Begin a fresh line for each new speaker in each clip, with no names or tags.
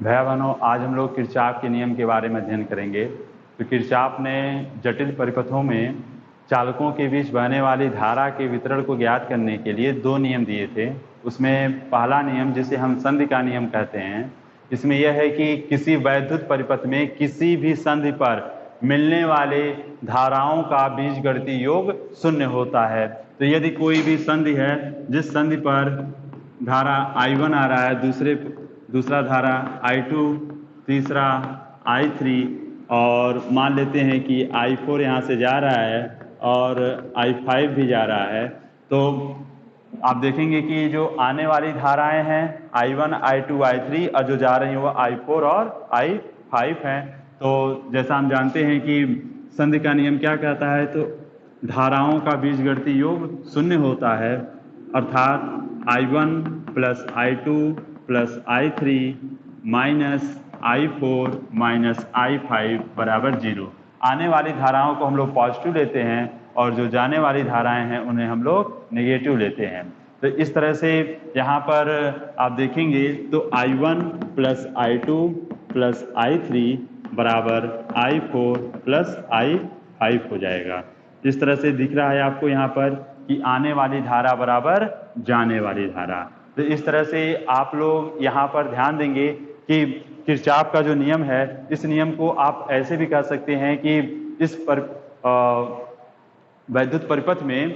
भैया बहनों, आज हम लोग किरचॉफ के नियम के बारे में अध्ययन करेंगे। तो किरचॉफ ने जटिल परिपथों में चालकों के बीच बहने वाली धारा के वितरण को ज्ञात करने के लिए दो नियम दिए थे। उसमें पहला नियम, जिसे हम संधि का नियम कहते हैं, इसमें यह है कि किसी वैद्युत परिपथ में किसी भी संधि पर मिलने वाले धाराओं का बीजगणितीय योग शून्य होता है। तो यदि कोई भी संधि है जिस संधि पर धारा I1 आ रहा है, दूसरा धारा I2, तीसरा I3 और मान लेते हैं कि I4 यहाँ से जा रहा है और I5 भी जा रहा है, तो आप देखेंगे कि जो आने वाली धाराएं हैं I1, I2, I3 और जो जा रही हैं वो I4 और I5 हैं। तो जैसा हम जानते हैं कि संधि का नियम क्या कहता है, तो धाराओं का बीजगणितीय योग शून्य होता है, अर्थात I1 plus I2 plus I3 minus I4 minus I5 बराबर 0। आने वाली धाराओं को हम लोग पॉजिटिव लेते हैं और जो जाने वाली धाराएं हैं उन्हें हम लोग नेगेटिव लेते हैं। तो इस तरह से यहाँ पर आप देखेंगे तो I1 plus I2 plus I3 बराबर I4 प्लस I5 हो जाएगा। इस तरह से दिख रहा है आपको यहाँ पर कि आने वाली धारा बराबर जाने वाली धारा। तो इस तरह से आप लोग यहाँ पर ध्यान देंगे कि किरचॉफ का जो नियम है, इस नियम को आप ऐसे भी कह सकते हैं कि इस पर वैद्युत परिपथ में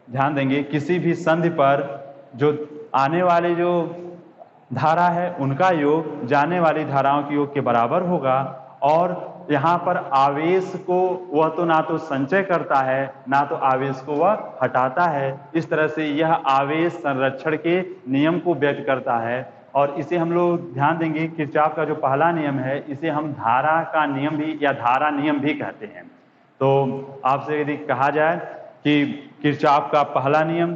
ध्यान देंगे किसी भी संधि पर जो आने वाली जो धारा है उनका योग जाने वाली धाराओं के योग के बराबर होगा, और यहाँ पर आवेश को वह तो ना तो संचय करता है ना तो आवेश को वह हटाता है। इस तरह से यह आवेश संरक्षण के नियम को व्यक्त करता है, और इसे हम लोग ध्यान देंगे किरचॉफ का जो पहला नियम है इसे हम धारा का नियम भी या धारा नियम भी कहते हैं। तो आपसे यदि कहा जाए कि किरचॉफ का पहला नियम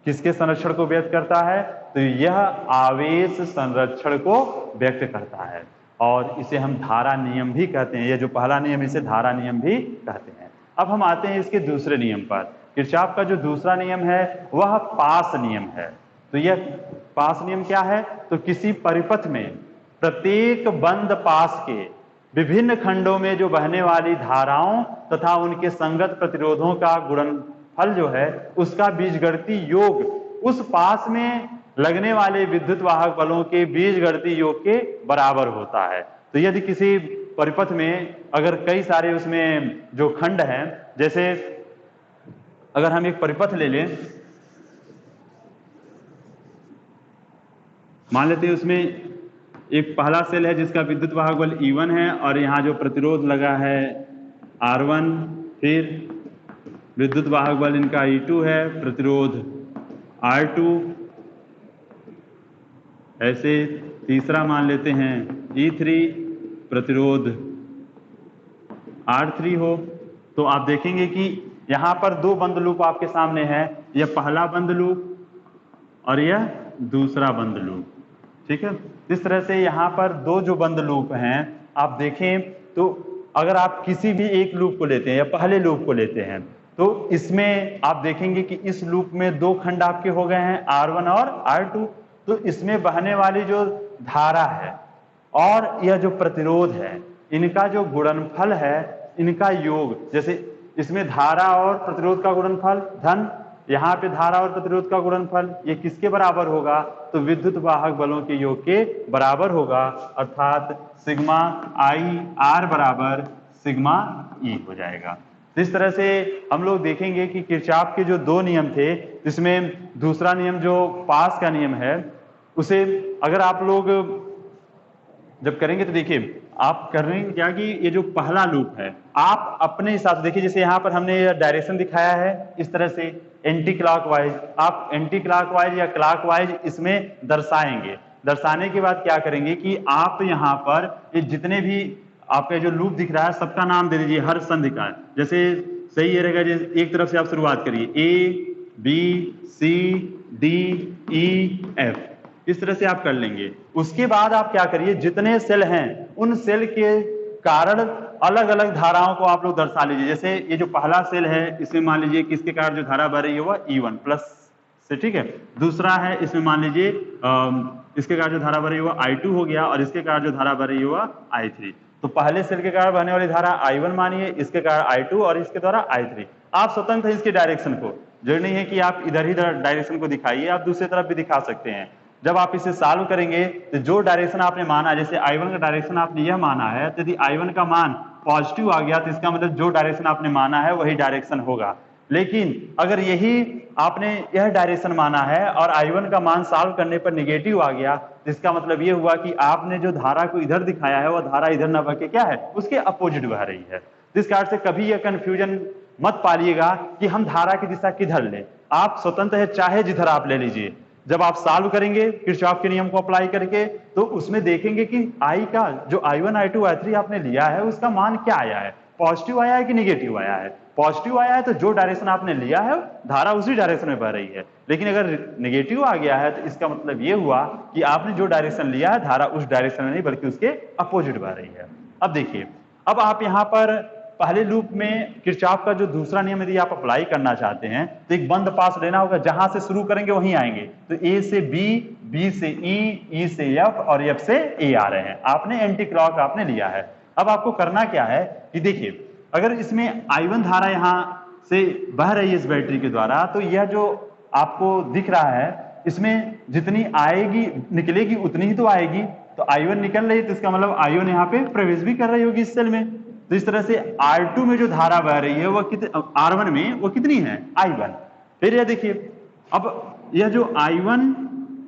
किसके संरक्षण को व्यक्त करता है, तो यह आवेश संरक्षण को व्यक्त करता है और इसे हम धारा नियम भी कहते हैं। यह जो पहला नियम इसे धारा नियम भी कहते हैं। अब हम आते हैं इसके दूसरे नियम पर। किरचॉफ का जो दूसरा नियम है वह पास नियम है। तो यह पास नियम क्या है, तो किसी परिपथ में प्रत्येक बंद पास के विभिन्न खंडों में जो बहने वाली धाराओं तथा उनके संगत प्रतिरोधों का गुणनफल जो है उसका बीजगणितीय योग उस पास में लगने वाले विद्युत वाहक बलों के बीजगणितीय योग के बराबर होता है। तो यदि किसी परिपथ में अगर कई सारे उसमें जो खंड हैं, जैसे अगर हम एक परिपथ ले लें, मान लेते हैं उसमें एक पहला सेल है जिसका विद्युत वाहक बल E1 है और यहाँ जो प्रतिरोध लगा है R1, फिर विद्युत वाहक बल इनका E2 है, प्रतिरोध R2, ऐसे तीसरा मान लेते हैं E3, प्रतिरोध R3 हो। तो आप देखेंगे कि यहाँ पर दो बंद लूप आपके सामने है, यह पहला बंद लूप और यह दूसरा बंद लूप। ठीक है, इस तरह से यहाँ पर दो जो बंद लूप हैं आप देखें तो अगर आप किसी भी एक लूप को लेते हैं या पहले लूप को लेते हैं तो इसमें आप देखेंगे कि इस लूप में दो खंड आपके हो गए हैं R1 और R2। तो इसमें बहने वाली जो धारा है और यह जो प्रतिरोध है इनका जो गुणनफल है, इनका योग, जैसे इसमें धारा और प्रतिरोध का गुणनफल धन, यहाँ पे धारा और प्रतिरोध का गुणनफल ये किसके बराबर होगा, तो विद्युत वाहक बलों के योग के बराबर होगा, अर्थात सिग्मा I R बराबर सिग्मा E हो जाएगा। इस तरह से हम लोग देखेंगे कि किरचॉफ के जो दो नियम थे, इसमें दूसरा नियम जो पास का नियम है उसे अगर आप लोग जब करेंगे तो देखिए आप कर रहे हैं क्या कि ये जो पहला लूप है आप अपने हिसाब से देखिए, जैसे यहाँ पर हमने ये डायरेक्शन दिखाया है इस तरह से एंटी क्लॉकवाइज, आप एंटी क्लॉकवाइज या क्लॉकवाइज इसमें दर्शाएंगे। दर्शाने के बाद क्या करेंगे कि आप यहाँ पर ये जितने भी आपका जो लूप दिख रहा है सबका नाम दे दीजिए हर संधि का। जैसे सही ये रहेगा, जैसे एक तरफ से आप शुरुआत करिए A B C D E F, इस तरह से आप कर लेंगे। उसके बाद आप क्या करिए, जितने सेल हैं उन सेल के कारण अलग अलग धाराओं को आप लोग दर्शा लीजिए। जैसे ये जो पहला सेल है इसमें मान लीजिए किसके कारण जो धारा बह रही है वह E1 प्लस से, ठीक है। दूसरा है इसमें मान लीजिए इसके कारण जो धारा बह रही है वो I2 हो गया और इसके कारण जो धारा बह रही है वो I3। तो पहले सेल के कारण बहने वाली धारा I1 मानिए, इसके कारण I2 और इसके द्वारा I3। आप स्वतंत्र है इसके डायरेक्शन को, जरूरी नहीं है कि आप इधर ही डायरेक्शन को दिखाइए, आप दूसरी तरफ भी दिखा सकते हैं। जब आप इसे सॉल्व करेंगे तो जो डायरेक्शन आपने माना, जैसे I1 का डायरेक्शन आपने यह माना है, तो यदि I1 का मान पॉजिटिव आ गया तो इसका मतलब जो डायरेक्शन आपने माना है वही डायरेक्शन होगा। लेकिन अगर यही आपने यह डायरेक्शन माना है और I1 का मान सॉल्व करने पर निगेटिव आ गया, तो इसका मतलब ये हुआ कि आपने जो धारा को इधर दिखाया है वो धारा इधर न बह के क्या है, उसके अपोजिट बह रही है। इस कारण से कभी यह कंफ्यूजन मत पालिएगा कि हम धारा की दिशा किधर लें। आप स्वतंत्र है, चाहे जिधर आप ले लीजिए। जब आप सॉल्व करेंगे किरचॉफ के नियम को अप्लाई करके तो उसमें देखेंगे कि I का जो I1 I2 I3 आपने लिया है उसका मान क्या आया है, पॉजिटिव आया है कि निगेटिव आया है। पॉजिटिव आया है तो जो डायरेक्शन आपने लिया है धारा उसी डायरेक्शन में बह रही है। लेकिन अगर निगेटिव आ गया है तो इसका मतलब ये हुआ कि आपने जो डायरेक्शन लिया है धारा उस डायरेक्शन में नहीं बल्कि उसके अपोजिट बह रही है। अब देखिए, अब आप यहाँ पर पहले लूप में किरचॉफ का जो दूसरा नियम यदि आप अप्लाई करना चाहते हैं तो एक बंद पास लेना होगा, जहां से शुरू करेंगे वहीं आएंगे। तो ए से बी, बी से ई से एफ और एफ से ए आ रहे हैं। आपने एंटी क्लॉक आपने लिया है। अब आपको करना क्या है कि देखिए, अगर इसमें I1 धारा यहां से बह रही है इस बैटरी के द्वारा, तो यह जो आपको दिख रहा है इसमें जितनी आएगी निकलेगी उतनी ही तो आएगी। तो I1 निकल रही है तो इसका मतलब I1 यहाँ पे प्रवेश भी कर रही होगी इस सेल में। तो इस तरह से R2 में जो धारा बह रही है वो R1 में वो कितनी है, I1। फिर यह देखिए, अब यह जो I1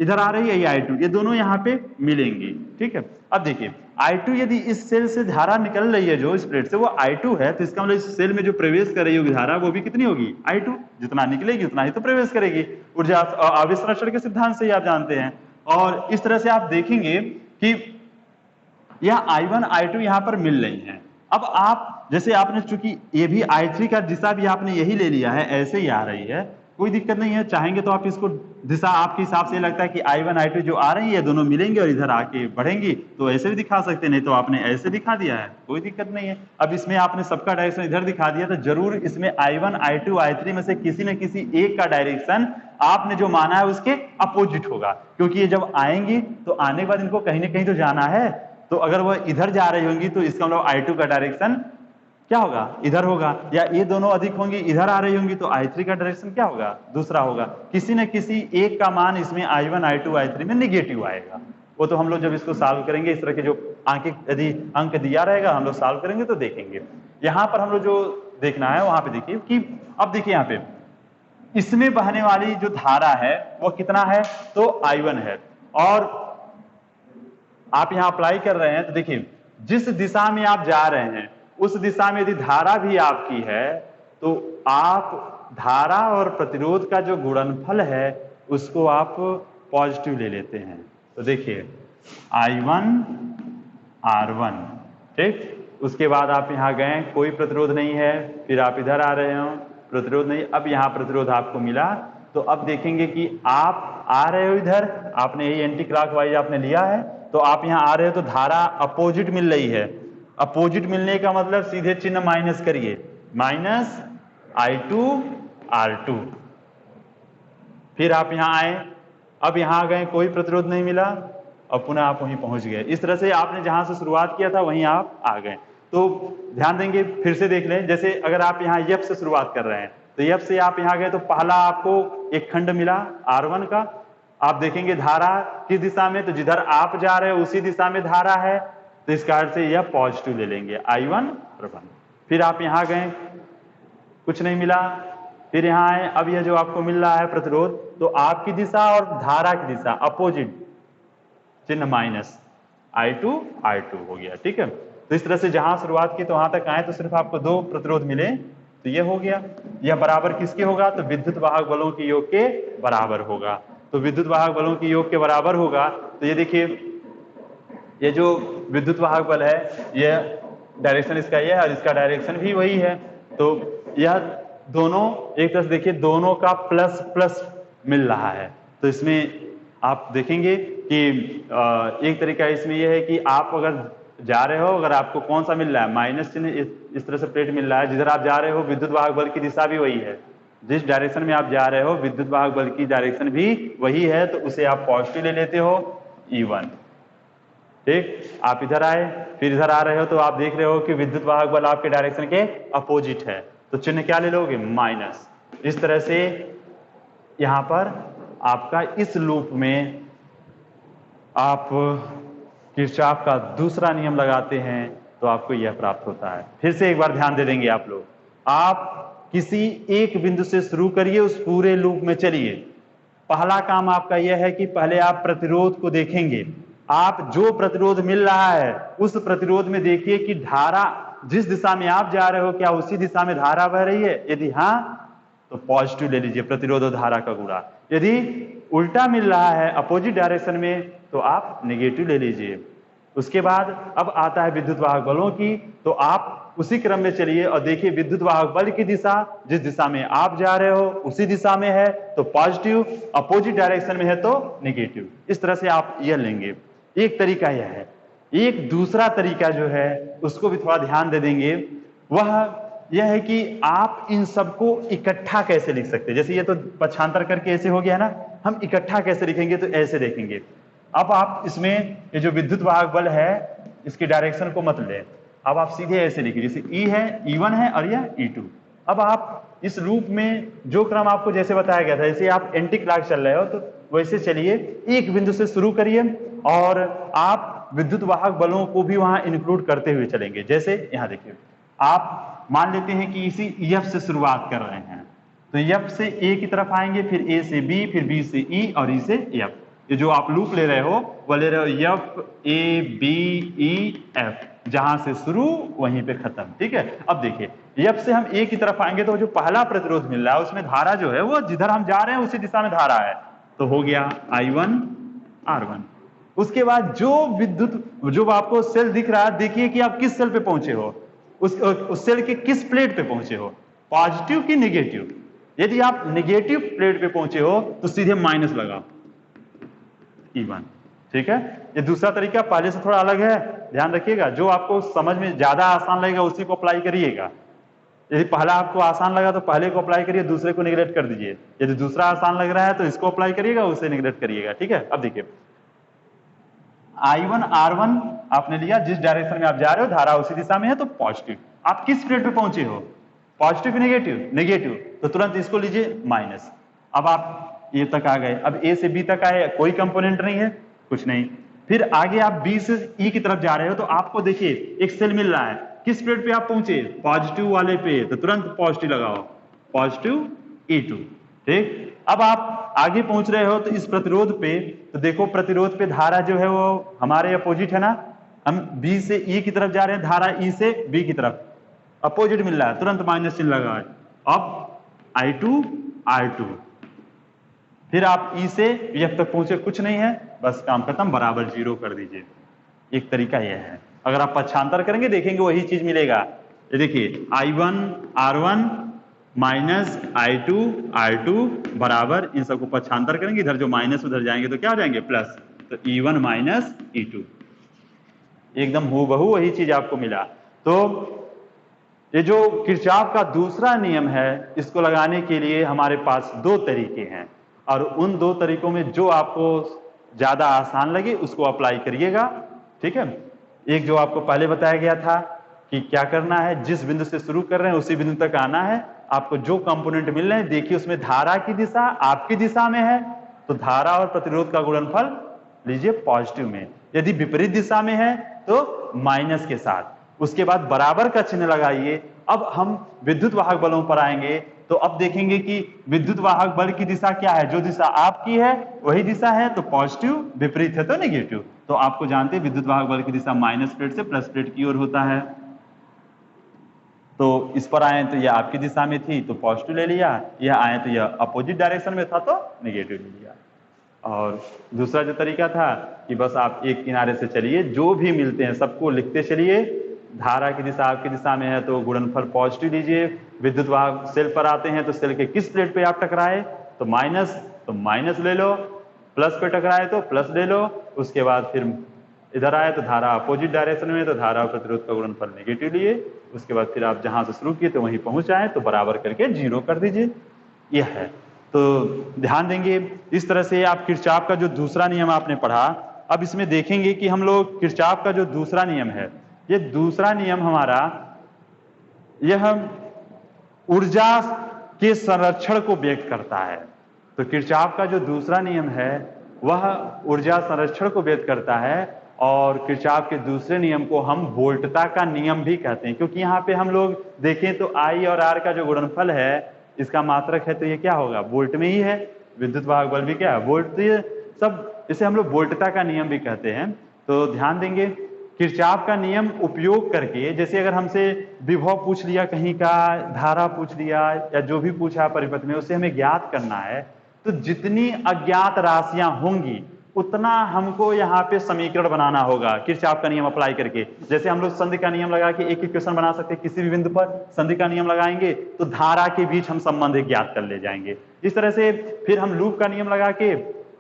इधर आ रही है, ये I2, ये दोनों यहाँ पे मिलेंगी, ठीक है। अब देखिए I2 यदि इस सेल से धारा निकल रही है जो इस प्लेट से वो I2 है, तो इसका मतलब इस सेल में जो प्रवेश कर रही होगी धारा वो भी कितनी होगी, I2। जितना निकलेगी उतना ही तो प्रवेश करेगी, ऊर्जा आवेश संरक्षण के सिद्धांत से ही आप जानते हैं। और इस तरह से आप देखेंगे कि यह I1 I2 यहाँ पर मिल रही है। अब आप जैसे आपने चूंकि ये भी I3 का दिशा भी आपने यही ले लिया है, ऐसे ही आ रही है, कोई दिक्कत नहीं है। चाहेंगे तो आप इसको दिशा आपके हिसाब से लगता है कि I1 I2 जो आ रही है दोनों मिलेंगे और इधर आके बढ़ेंगी, तो ऐसे भी दिखा सकते हैं, नहीं तो आपने ऐसे दिखा दिया है, कोई दिक्कत नहीं है। अब इसमें आपने सबका डायरेक्शन इधर दिखा दिया, तो जरूर इसमें I1 I2 I3 में से किसी न किसी एक का डायरेक्शन आपने जो माना है उसके अपोजिट होगा, क्योंकि ये जब आएंगी तो आने के बाद इनको कहीं ना कहीं तो जाना है। तो अगर वह इधर जा रही होंगी तो इसका मतलब I2 का डायरेक्शन क्या होगा, इधर होगा। या ये दोनों अधिक होंगी, इधर आ रही होंगी, तो I3 का डायरेक्शन क्या होगा, दूसरा होगा। किसी न किसी एक का मान इसमें I1 I2 I3 में निगेटिव आएगा। वो तो हम लोग जब इसको सॉल्व करेंगे, इस तरह के जो यदि अंक दिया रहेगा हम लोग सॉल्व करेंगे तो देखेंगे। यहाँ पर हम लोग जो देखना है वहां पे देखिए कि अब देखिए यहाँ पे इसमें बहने वाली जो धारा है वो कितना है, तो I1 है। और आप यहाँ अप्लाई कर रहे हैं तो देखिए जिस दिशा में आप जा रहे हैं उस दिशा में यदि धारा भी आपकी है तो आप धारा और प्रतिरोध का जो गुणनफल है उसको आप पॉजिटिव ले लेते हैं। तो देखिए I1 R1, ठीक। उसके बाद आप यहाँ गए, कोई प्रतिरोध नहीं है, फिर आप इधर आ रहे हो, प्रतिरोध नहीं, अब यहाँ प्रतिरोध आपको मिला। तो अब देखेंगे कि आप आ रहे हो इधर, आपने यही एंटी क्लॉकवाइज आपने लिया है, तो आप यहाँ आ रहे हो तो धारा अपोजिट मिल रही है। अपोजिट मिलने का मतलब सीधे चिन्ह माइनस करिए, माइनस I2 R2। फिर आप यहाँ आए, अब यहाँ आ गए, कोई प्रतिरोध नहीं मिला, अब पुनः आप वहीं पहुंच गए। इस तरह से आपने जहां से शुरुआत किया था वहीं आप आ गए। तो ध्यान देंगे, फिर से देख लें, जैसे अगर आप यहाँ F से शुरुआत कर रहे हैं तो F से आप यहाँ गए तो पहला आपको एक खंड मिला R1 का। आप देखेंगे धारा किस दिशा में, तो जिधर आप जा रहे हो उसी दिशा में धारा है, तो इस कारण से यह पॉजिटिव ले लेंगे I1 R1। फिर आप यहाँ गए, कुछ नहीं मिला, फिर यहाँ आए, अब यह जो आपको मिल रहा है प्रतिरोध, तो आपकी दिशा और धारा की दिशा अपोजिट, चिन्ह माइनस, I2 R2 हो गया, ठीक है। तो इस तरह से जहां शुरुआत की तो वहां तक आए तो सिर्फ आपको दो प्रतिरोध मिले, तो यह हो गया। यह बराबर किसके होगा, तो विद्युत वाहक बलों के योग के बराबर होगा। तो विद्युत वाहक बलों के योग के बराबर होगा, तो ये देखिए ये जो विद्युत वाहक बल है, यह डायरेक्शन इसका यह है और इसका डायरेक्शन भी वही है। तो यह दोनों एक तरह से देखिए दोनों का प्लस प्लस मिल रहा है। तो इसमें आप देखेंगे कि एक तरीका इसमें यह है कि आप अगर जा रहे हो, अगर आपको कौन सा मिल रहा है, माइनस चिन्ह इस तरह से प्लेट मिल रहा है, जिधर आप जा रहे हो विद्युत वाहक बल की दिशा भी वही है, जिस डायरेक्शन में आप जा रहे हो विद्युत वाहक बल की डायरेक्शन भी वही है, तो उसे आप पॉजिटिव ले लेते हो। E1। ठीक, आप इधर आए, फिर इधर आ रहे हो तो आप देख रहे हो कि विद्युत वाहक बल आपके डायरेक्शन के अपोजिट है, तो चिन्ह क्या ले लोगे? माइनस। इस तरह से यहां पर आपका इस लूप में आप किरचॉफ का दूसरा नियम लगाते हैं तो आपको यह प्राप्त होता है। फिर से एक बार ध्यान दे देंगे आप लोग, आप किसी एक बिंदु से शुरू करिए, उस पूरे लूप में चलिए। पहला काम आपका यह है कि पहले आप प्रतिरोध को देखेंगे। आप जो प्रतिरोध मिल रहा है उस प्रतिरोध में देखिए कि धारा जिस दिशा में आप जा रहे हो क्या उसी दिशा में धारा बह रही है। यदि हाँ तो पॉजिटिव ले लीजिए, प्रतिरोध और धारा का गुणा। यदि उल्टा मिल रहा है अपोजिट डायरेक्शन में तो आप नेगेटिव ले लीजिए। उसके बाद अब आता है विद्युत वाहक बलों की, तो आप उसी क्रम में चलिए और देखिए विद्युत वाहक बल की दिशा जिस दिशा में आप जा रहे हो उसी दिशा में है तो पॉजिटिव, अपोजिट डायरेक्शन में है तो नेगेटिव। इस तरह से आप यह लेंगे। एक तरीका यह है। एक दूसरा तरीका जो है उसको भी थोड़ा ध्यान दे देंगे, वह यह है कि आप इन सबको इकट्ठा कैसे लिख सकते हैं। जैसे ये तो पक्षांतर करके ऐसे हो गया ना, हम इकट्ठा कैसे लिखेंगे तो ऐसे देखेंगे। अब आप इसमें ये जो विद्युत वाहक बल है इसकी डायरेक्शन को मत लें, अब आप सीधे ऐसे लिखिए, जैसे E है, E1 है और यह E2। अब आप इस लूप में जो क्रम आपको जैसे बताया गया था, जैसे आप एंटी क्लॉक चल रहे हो तो वैसे चलिए, एक बिंदु से शुरू करिए और आप विद्युत वाहक बलों को भी वहां इंक्लूड करते हुए चलेंगे। जैसे यहां देखिए, आप मान लेते हैं कि इसी F से शुरुआत कर रहे हैं, तो F से A की तरफ आएंगे, फिर A से B, फिर B से E और E से F। ये जो आप लूप ले रहे हो वो ले रहे हो F A B E F, जहां से शुरू वहीं पे खत्म। ठीक है, अब देखिए F से हम A की तरफ आएंगे तो जो पहला प्रतिरोध मिल रहा है उसमें धारा जो है वो जिधर हम जा रहे हैं उसी दिशा में धारा है, तो हो गया I1 R1। उसके बाद जो आपको सेल दिख रहा है, देखिए कि आप किस सेल पे पहुंचे हो, उस सेल के किस प्लेट पे पहुंचे हो, पॉजिटिव की नेगेटिव। यदि आप नेगेटिव प्लेट पे पहुंचे हो तो सीधे माइनस लगाओ E1। ठीक है, ये दूसरा तरीका पहले से थोड़ा अलग है, ध्यान रखिएगा। जो आपको समझ में ज्यादा आसान लगेगा उसी को अप्लाई करिएगा। यदि पहला आपको आसान लगा तो पहले को अप्लाई करिए, दूसरे को निगलेक्ट कर दीजिए। यदि दूसरा आसान लग रहा है तो इसको अप्लाई करिएगा, उसे निगलेक्ट करिएगा। ठीक है, अब देखिए I1 R1 आपने लिया, जिस डायरेक्शन में आप जा रहे हो धारा उसी दिशा में है तो पॉजिटिव। आप किस प्लेट पे पहुंचे हो, पॉजिटिव की नेगेटिव? नेगेटिव, तो तुरंत इसको लीजिए माइनस। अब आप ए तक आ गए, अब ए से बी तक आए, कोई कंपोनेंट नहीं है, कुछ नहीं। फिर आगे आप बी से ई की तरफ जा रहे हो तो आपको देखिए एक सेल मिल रहा है, किस प्लेट पे आप पहुंचे? पॉजिटिव वाले पे, तो तुरंत पॉजिटिव लगाओ, पॉजिटिव E2। ठीक, अब आप आगे पहुंच रहे हो तो इस प्रतिरोध पे, तो देखो प्रतिरोध पे धारा जो है वो हमारे अपोजिट है ना, हम बी से ई की तरफ जा रहे हैं, धारा ई से बी की तरफ अपोजिट मिल रहा है, तुरंत माइनस चिन्ह लगाए। अब I2 R2, फिर आप ई से F तक पहुंचे, कुछ नहीं है, बस काम खत्म, बराबर 0 कर दीजिए। एक तरीका यह है। अगर आप पक्षांतर करेंगे देखेंगे वही चीज मिलेगा। ये देखिए I1 R1 minus I2 R2 बराबर, इन सबको पक्षांतर करेंगे, इधर जो माइनस उधर जाएंगे तो क्या हो जाएंगे? प्लस, तो E1 माइनस E2, एकदम हूबहू वही चीज आपको मिला। तो ये जो किरचॉफ का दूसरा नियम है इसको लगाने के लिए हमारे पास दो तरीके हैं, और उन दो तरीकों में जो आपको ज्यादा आसान लगे उसको अप्लाई करिएगा। ठीक है, एक जो आपको पहले बताया गया था कि क्या करना है, जिस बिंदु से शुरू कर रहे हैं उसी बिंदु तक आना है। आपको जो कंपोनेंट मिल रहे हैं देखिए उसमें धारा की दिशा आपकी दिशा में है तो धारा और प्रतिरोध का गुणनफल लीजिए पॉजिटिव में, यदि विपरीत दिशा में है तो माइनस के साथ। उसके बाद बराबर का चिन्ह लगाइए। अब हम विद्युत वाहक बलों पर आएंगे तो अब देखेंगे कि विद्युत वाहक बल की दिशा क्या है, जो दिशा आपकी है वही दिशा है तो पॉजिटिव, विपरीत है तो नेगेटिव। तो आपको जानते हैं विद्युत वाहक बल की दिशा माइनस प्लेट से प्लस प्लेट की ओर होता है। तो इस पर आए तो यह आपकी दिशा में थी तो पॉजिटिव ले लिया, यह आए तो यह अपोजिट डायरेक्शन में था तो नेगेटिव ले लिया। और दूसरा जो तरीका था कि बस आप एक किनारे से चलिए, जो भी मिलते हैं सबको लिखते चलिए। धारा की दिशा आपकी दिशा में है तो गुणनफल पॉजिटिव लीजिए। विद्युत वाहक सेल पर आते हैं तो सेल के किस प्लेट पे आप टकराए तो माइनस ले लो, प्लस पे टकराए तो प्लस ले लो। उसके बाद फिर इधर आए तो धारा अपोजिट डायरेक्शन में तो धारा और प्रतिरोध का गुणनफल नेगेटिव लिए। उसके बाद फिर आप जहां से शुरू किए तो वहीं पहुंच आए तो बराबर करके 0 कर दीजिए। यह है, तो ध्यान देंगे। इस तरह से आप किरचॉफ का जो दूसरा नियम आपने पढ़ा अब इसमें देखेंगे कि हम लोग किरचॉफ का जो दूसरा नियम है, ये दूसरा नियम हमारा यह ऊर्जा के संरक्षण को व्यक्त करता है। तो किरचॉफ का जो दूसरा नियम है वह ऊर्जा संरक्षण को व्यक्त करता है, और किरचॉफ के दूसरे नियम को हम वोल्टता का नियम भी कहते हैं, क्योंकि यहाँ पे हम लोग देखें तो I और R का जो गुणनफल है इसका मात्रक है, तो ये क्या होगा, वोल्ट में ही है। विद्युत वाहक बल भी क्या है, वोल्ट। तो ये सब इसे हम लोग वोल्टता का नियम भी कहते हैं। तो ध्यान देंगे, किरचॉफ का नियम उपयोग करके, जैसे अगर हमसे विभव पूछ लिया कहीं का, धारा पूछ लिया, या जो भी पूछा परिपथ में, उसे हमें ज्ञात करना है, तो जितनी अज्ञात राशियां होंगी उतना हमको यहाँ पे समीकरण बनाना होगा किरचॉफ का नियम अप्लाई करके। जैसे हम लोग संधि का नियम लगा के एक इक्वेशन बना सकते हैं, किसी भी बिंदु पर संधि का नियम लगाएंगे तो धारा के बीच हम संबंध ज्ञात कर ले जाएंगे। इस तरह से फिर हम लूप का नियम लगा के,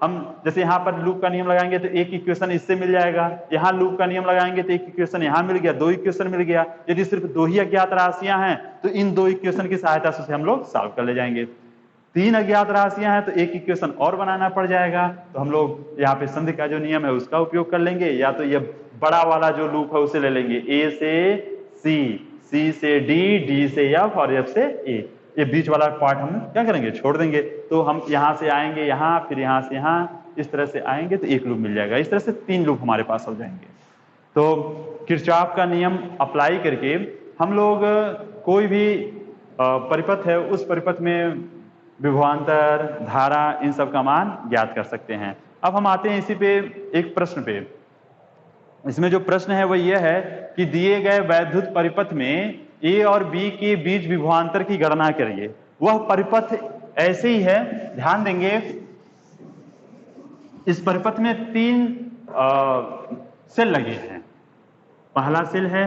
हम जैसे यहाँ पर लूप का नियम लगाएंगे तो एक इक्वेशन इससे मिल जाएगा, यहाँ लूप का नियम लगाएंगे तो एक इक्वेशन यहाँ मिल गया, दो इक्वेशन मिल गया। यदि सिर्फ दो ही अज्ञात राशियां हैं तो इन दो इक्वेशन की सहायता से हम लोग सॉल्व कर ले जाएंगे। तीन अज्ञात राशियां हैं तो एक इक्वेशन और बनाना पड़ जाएगा, तो हम लोग यहाँ पे संधि का जो नियम है उसका उपयोग कर लेंगे, या तो ये बड़ा वाला जो लूप है उसे ले लेंगे, A से C, C से D, D से F और F से A। ये बीच वाला पार्ट हम क्या करेंगे, छोड़ देंगे। तो हम यहाँ से आएंगे यहाँ, फिर यहाँ से यहाँ, इस तरह से आएंगे तो एक लूप मिल जाएगा। इस तरह से तीन लूप हमारे पास हो जाएंगे। तो किरचॉफ का नियम अप्लाई करके हम लोग कोई भी परिपथ है उस परिपथ में विभवांतर, धारा, इन सब का मान ज्ञात कर सकते हैं। अब हम आते हैं इसी पे एक प्रश्न पे। इसमें जो प्रश्न है वो ये है कि दिए गए वैद्युत परिपथ में A और B के बीच विभवांतर की गणना करिए। वह परिपथ ऐसे ही है, ध्यान देंगे, इस परिपथ में तीन सेल लगे हैं। पहला सेल है,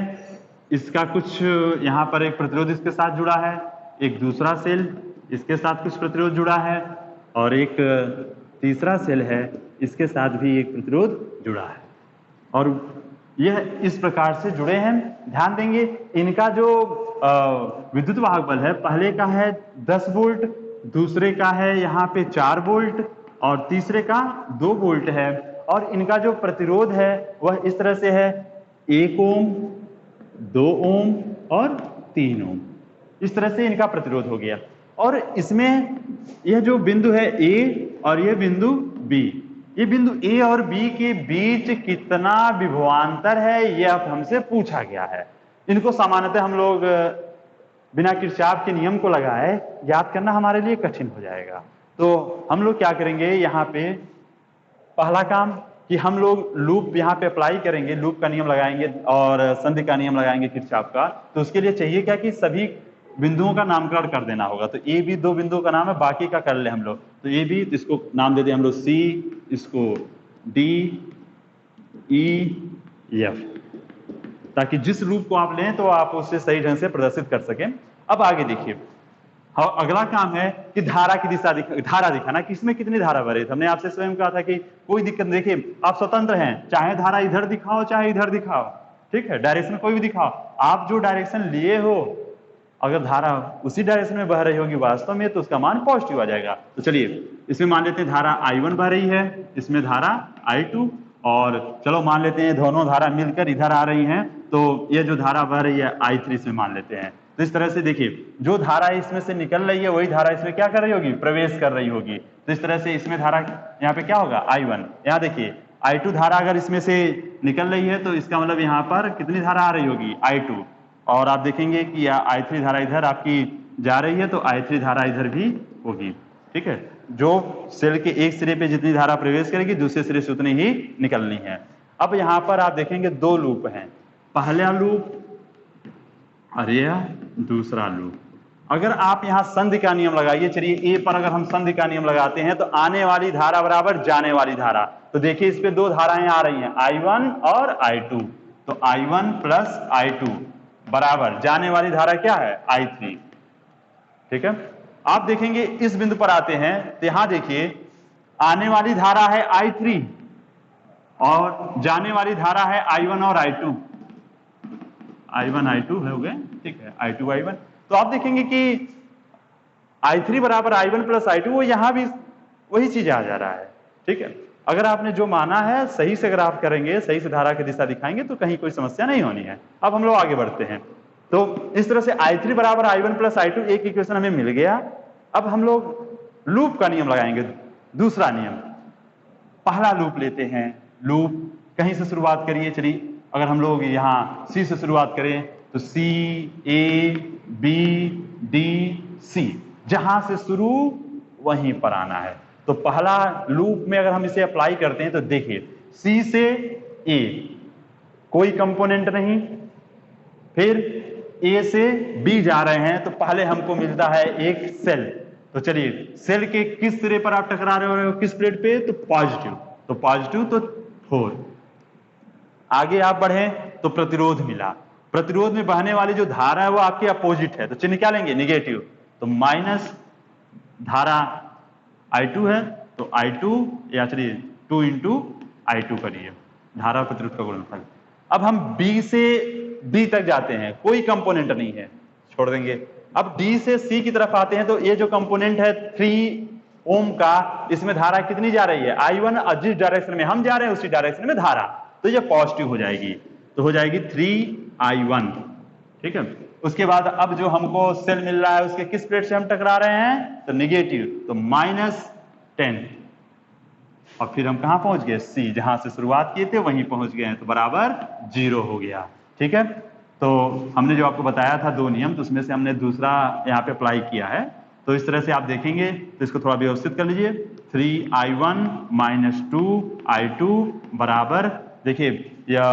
इसका कुछ यहाँ पर एक प्रतिरोध इसके साथ जुड़ा है, एक दूसरा सेल इसके साथ कुछ प्रतिरोध जुड़ा है, और एक तीसरा सेल है, इसके साथ भी एक प्रतिरोध जुड़ा है, और यह इस प्रकार से जुड़े हैं। ध्यान देंगे, इनका जो विद्युत वाहक बल है, पहले का है 10 वोल्ट, दूसरे का है यहाँ पे 4 वोल्ट, और तीसरे का 2 वोल्ट है, और इनका जो प्रतिरोध है वह इस तरह से है, 1 ओम, 2 ओम और 3 ओम। इस तरह से इनका प्रतिरोध हो गया। और इसमें यह जो बिंदु है A और यह बिंदु B, ये बिंदु A और B के बीच कितना विभवांतर है यह अब हमसे पूछा गया है। इनको सामान्यतः हम लोग बिना किरचॉफ के नियम को लगाए ज्ञात करना हमारे लिए कठिन हो जाएगा। तो हम लोग क्या करेंगे, यहाँ पे पहला काम कि हम लोग लूप यहाँ पे अप्लाई करेंगे, लूप का नियम लगाएंगे और संधि का नियम लगाएंगे किरचॉफ का। तो उसके लिए चाहिए क्या कि सभी बिंदुओं का नामकरण कर देना होगा। तो A B 2 बिंदुओं का नाम है, बाकी का कर ले हम लोग। तो A B, तो इसको नाम दे दें हम लोग C, इसको D, E, F, ताकि जिस लूप को आप लें तो आप उससे सही ढंग से प्रदर्शित कर सकें। अब आगे देखिए, अगला काम है कि धारा की दिशा धारा दिखाना कि इसमें कितनी धारा भरे। हमने आपसे स्वयं कहा था कि कोई दिक्कत, देखिए आप स्वतंत्र हैं, चाहे धारा इधर दिखाओ चाहे इधर दिखाओ, ठीक है, डायरेक्शन कोई भी दिखाओ। आप जो डायरेक्शन लिए हो, अगर धारा उसी डायरेक्शन में बह रही होगी वास्तव में, तो उसका मान पॉजिटिव आ जाएगा। तो चलिए इसमें मान लेते हैं धारा I1 बह रही है, इसमें धारा I2, और चलो मान लेते हैं दोनों धारा मिलकर इधर आ रही हैं, तो ये जो धारा बह रही है I3 इसमें मान लेते हैं। तो इस तरह से देखिए, जो धारा इसमें से निकल रही है वही धारा इसमें क्या कर रही होगी, प्रवेश कर रही होगी। तो इस तरह से इसमें धारा यहाँ पे क्या होगा, I1। यहाँ देखिए I2 धारा अगर इसमें से निकल रही है तो इसका मतलब यहाँ पर कितनी धारा आ रही होगी, I2। और आप देखेंगे कि I3 धारा इधर आपकी जा रही है, तो I3 धारा इधर भी होगी, ठीक है। जो सेल के एक सिरे पे जितनी धारा प्रवेश करेगी दूसरे सिरे से उतनी ही निकलनी है। अब यहाँ पर आप देखेंगे दो लूप हैं, पहला लूप और यह दूसरा लूप। अगर आप यहाँ संधि का नियम लगाइए, चलिए A पर अगर हम संधि का नियम लगाते हैं तो आने वाली धारा बराबर जाने वाली धारा। तो देखिए इस पे दो धाराएं आ रही हैं, I1 और I2। तो I1 प्लस I2 बराबर जाने वाली धारा क्या है, I3, ठीक है। आप देखेंगे इस बिंदु पर आते हैं तो यहां देखिए आने वाली धारा है I3 और जाने वाली धारा है I1 और I2। I1 I2 है, हो गए, ठीक है, I2 I1। तो आप देखेंगे कि I3 बराबर I1 प्लस I2, वो यहां भी वही चीज आ जा रहा है, ठीक है। अगर आपने जो माना है सही से अगर आप करेंगे, सही से धारा की दिशा दिखाएंगे तो कहीं कोई समस्या नहीं होनी है। अब हम लोग आगे बढ़ते हैं। तो इस तरह से I3 बराबर I1 प्लस I2 एक इक्वेशन हमें मिल गया। अब हम लोग लूप का नियम लगाएंगे। दूसरा नियम, पहला लूप लेते हैं। लूप कहीं से शुरुआत करिए, चलिए अगर हम लोग यहाँ C से शुरुआत करें तो C A B D C, जहां से शुरू वहीं पर आना है। तो पहला लूप में अगर हम इसे अप्लाई करते हैं तो देखिए C से A कोई कंपोनेंट नहीं, फिर A से B जा रहे हैं तो पहले हमको मिलता है एक सेल। तो चलिए सेल के किस सिरे पर आप टकरा रहे हो, किस प्लेट पे, तो पॉजिटिव, तो पॉजिटिव तो 4। आगे आप बढ़े तो प्रतिरोध मिला, प्रतिरोध में बहने वाली जो धारा है वो आपके अपोजिट है, तो चिन्ह क्या लेंगे, निगेटिव। तो माइनस धारा I2 है तो I2, या चलिए 2 इंटू I2 करिए, धारा प्रतिरोध का गुणनफल। अब हम B से D तक जाते हैं, कोई कंपोनेंट नहीं है, छोड़ देंगे। अब D से C की तरफ आते हैं तो ये जो कंपोनेंट है 3 ओम का, इसमें धारा कितनी जा रही है, I1, और जिस डायरेक्शन में हम जा रहे हैं उसी डायरेक्शन में धारा, तो ये पॉजिटिव हो जाएगी, तो हो जाएगी 3I1। ठीक है, उसके बाद अब जो हमको सेल मिल रहा है उसके किस प्लेट से हम टकरा रहे हैं, तो निगेटिव, तो -10। और फिर हम कहां पहुंच गए, C, जहां से शुरुआत किए थे वहीं पहुंच गए हैं, तो बराबर 0 हो गया। ठीक है, तो हमने जो आपको बताया था 2 नियम, तो उसमें से हमने दूसरा यहाँ पे अप्लाई किया है। तो इस तरह से आप देखेंगे तो इसको थोड़ा व्यवस्थित कर लीजिए। 3I1 - 2I2 बराबर, देखिए यह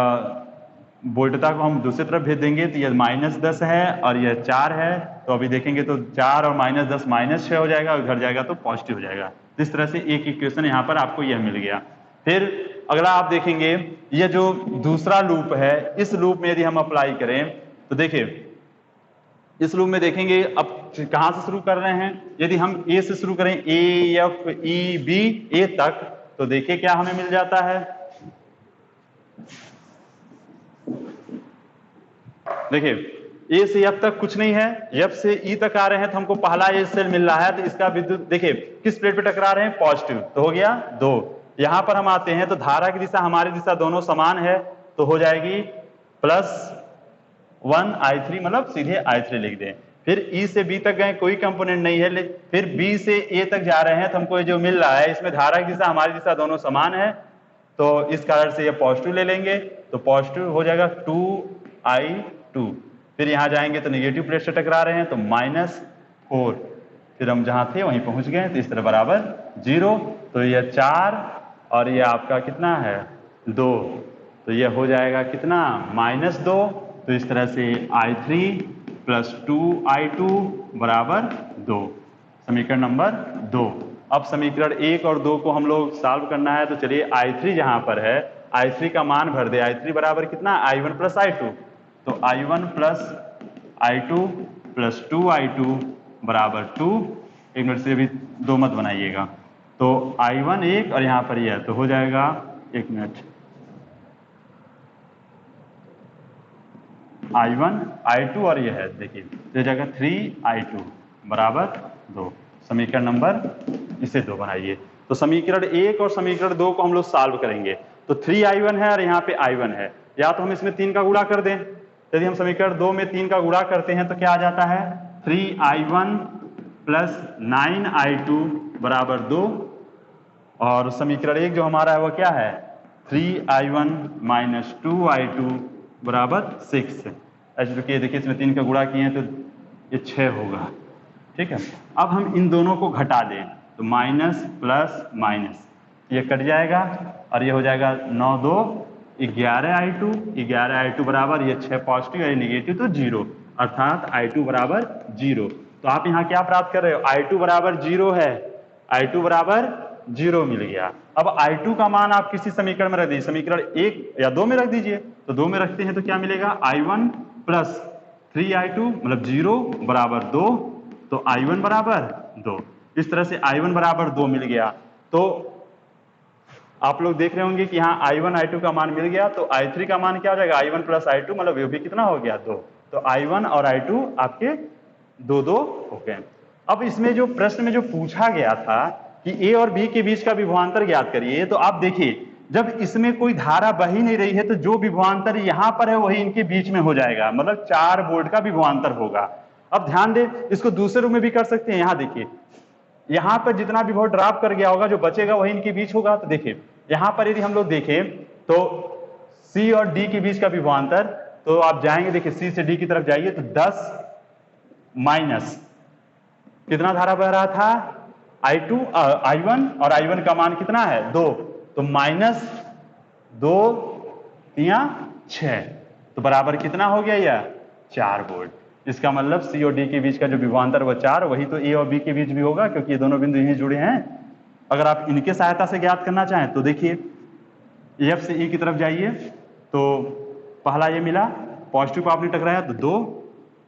वोल्टता को हम दूसरी तरफ भेज देंगे तो यह -10 है और यह 4 है, तो अभी देखेंगे तो 4 और -10 -6 हो जाएगा, और उधर जाएगा तो पॉजिटिव हो जाएगा। तो इस तरह से एक इक्वेशन यहाँ पर आपको यह मिल गया। फिर अगला आप देखेंगे, यह जो दूसरा लूप है, इस लूप में यदि हम अप्लाई करें तो देखिए इस लूप में देखेंगे अब कहां से शुरू कर रहे हैं, यदि हम A से शुरू करें, A F E B A तक, तो देखिए क्या हमें मिल जाता है। देखिए A से F तक कुछ नहीं है, F से E तक आ रहे हैं तो हमको पहला ये सेल मिल रहा है, तो इसका विद्युत देखिए किस प्लेट पे टकरा रहे हैं, पॉजिटिव, तो हो गया 2। यहां पर हम आते हैं तो धारा की दिशा हमारी दिशा दोनों समान है, तो हो जाएगी +1 I3, मतलब सीधे I3 लिख दें। फिर E से B तक गए, कोई कंपोनेंट नहीं है, फिर B से A तक जा रहे हैं तो हमको जो मिल रहा है इसमें धारा की दिशा हमारी दिशा दोनों समान है, तो इस कारण से ये पॉजिटिव ले लेंगे, तो पॉजिटिव हो जाएगा 2I2। फिर यहां जाएंगे तो निगेटिव प्लेट से टकरा रहे हैं तो -4, फिर हम जहां थे वहीं पहुंच गए, तो इस तरह बराबर 0। तो यह 4 और यह आपका कितना है, 2, तो यह हो जाएगा कितना, -2। तो इस तरह से I3 + 2I2 बराबर 2, समीकरण नंबर 2। अब समीकरण 1 और 2 को हम लोग सॉल्व करना है, तो चलिए I3 जहां पर है, I3 का मान भर दे। I3 बराबर कितना, I1 + I2, तो I1 + I2 + 2I2 बराबर 2। एक मिनट से अभी 2 मत बनाइएगा, तो I1 1 और यहाँ पर यह, तो हो जाएगा, एक मिनट, I1 I2 और यह है, देखिए तो जाएगा 3I2 बराबर 2, समीकरण नंबर इसे 2 बनाइए। तो समीकरण 1 और समीकरण 2 को हम लोग सॉल्व करेंगे, तो 3I1 है और यहाँ पे I1 है, या तो हम इसमें 3 का गुणा कर दें। यदि हम समीकरण 2 में 3 का गुणा करते हैं तो क्या आ जाता है, 3I1 + 9I2 बराबर 2, और समीकरण 1 जो हमारा है वो क्या है, 3I1 - 2I2 बराबर 6। ऐसे रुकिए, देखिए इसमें 3 का गुणा किए हैं तो ये 6 होगा। ठीक है, अब हम इन दोनों को घटा दें तो माइनस प्लस माइनस ये कट जाएगा और ये हो जाएगा 9 2 11I2, 11I2 बराबर ये 6 पॉजिटिव है, निगेटिव तो 0, अर्थात I2 बराबर 0। तो आप यहाँ क्या प्राप्त कर रहे हो, I2 बराबर 0 है, I2 बराबर 0 मिल गया। अब I2 का मान आप किसी समीकरण में रख दीजिए, समीकरण 1 या 2 में रख दीजिए, तो 2 में रखते हैं तो क्या मिलेगा, I1 + 3I2 मतलब 0 बराबर 2, तो I1 बराबर 2। इस तरह से I1 बराबर 2 मिल गया। तो आप लोग देख रहे होंगे कि यहाँ I1 I2 का मान मिल गया, तो I3 का मान क्या हो जाएगा, I1 + I2 मतलब ये भी कितना हो गया, 2। तो I1 और I2 आपके 2 2 हो गए। अब इसमें जो प्रश्न में जो पूछा गया था कि ए और बी के बीच का विभवांतर ज्ञात करिए। तो आप देखिए जब इसमें कोई धारा बह ही नहीं रही है तो जो विभवांतर यहां पर है वही इनके बीच में हो जाएगा, मतलब 4 वोल्ट का विभवांतर होगा। अब ध्यान दें, इसको दूसरे रूप में भी कर सकते हैं। यहां देखिए, यहां पर जितना विभव ड्रॉप कर गया होगा जो बचेगा वही इनके बीच होगा। तो देखिए यहां पर यदि हम लोग देखें तो सी और डी के बीच का विभवांतर, तो आप जाएंगे, देखिए सी से डी की तरफ जाइए तो 10 माइनस कितना धारा बह रहा था, I2 I1, और I1 का मान कितना है 2, तो माइनस 2 तिया 6, तो बराबर कितना हो गया यह 4 वोल्ट। इसका मतलब सी और डी के बीच का जो विभवांतर वो 4, वही तो ए और बी के बीच भी होगा क्योंकि ये दोनों बिंदु यहीं जुड़े हैं। अगर आप इनके सहायता से ज्ञात करना चाहें तो देखिए एफ से ई की तरफ जाइए, तो पहला ये मिला, पॉजिटिव को आपने टकराया तो 2,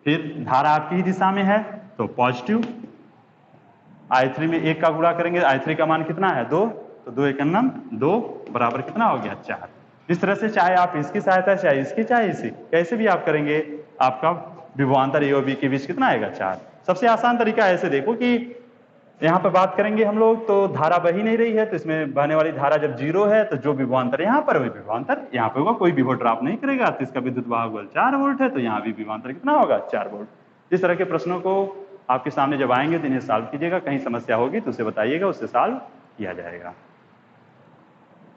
फिर धारा आपकी ही दिशा में है तो पॉजिटिव, I3 में 1 का गुणा करेंगे, I3 का मान कितना है 2, तो 2 एकम 2 बराबर कितना हो गया 4। इस तरह से चाहे आप इसकी सहायता से, चाहे इसकी, चाहे इसी, कैसे भी आप करेंगे आपका विभवांतर ए और बी के बीच कितना आएगा 4। सबसे आसान तरीका ऐसे देखो कि यहाँ पर बात करेंगे हम लोग तो धारा बह ही नहीं रही है, तो इसमें बहने वाली धारा जब 0 है तो जो विभवांतर यहाँ पर वही विभवांतर यहाँ पे होगा, कोई विभव ड्रॉप नहीं करेगा। तो इसका विद्युत वाहक बल 4 वोल्ट है, तो यहाँ भी विभवांतर कितना होगा 4 वोल्ट। इस तरह के प्रश्नों को आपके सामने जब आएंगे तो इन्हें सॉल्व कीजिएगा, कहीं समस्या होगी तो उसे बताइएगा, उससे सॉल्व किया जाएगा।